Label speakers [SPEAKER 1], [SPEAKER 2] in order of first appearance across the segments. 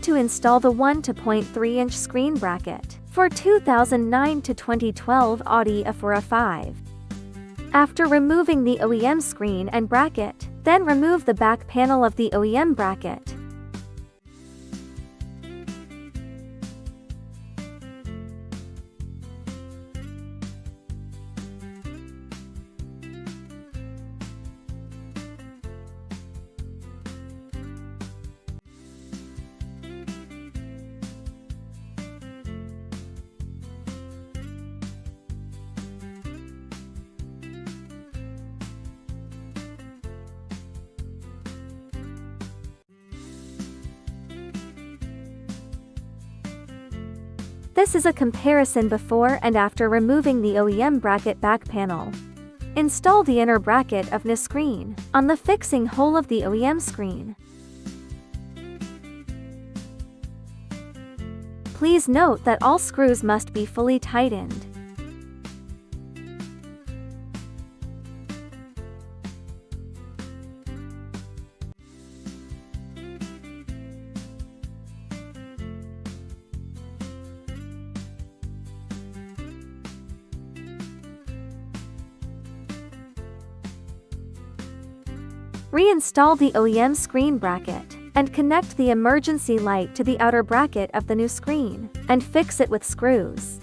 [SPEAKER 1] to install the 1.3-inch screen bracket for 2009 to 2012 Audi A4 A5. After removing the OEM screen and bracket, then remove the back panel of the OEM bracket. This is a comparison before and after removing the OEM bracket back panel. Install the inner bracket of the screen on the fixing hole of the OEM screen. Please note that all screws must be fully tightened. Reinstall the OEM screen bracket, and connect the emergency light to the outer bracket of the new screen, and fix it with screws.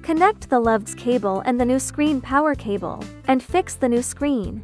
[SPEAKER 1] Connect the LUVS cable and the new screen power cable, and fix the new screen.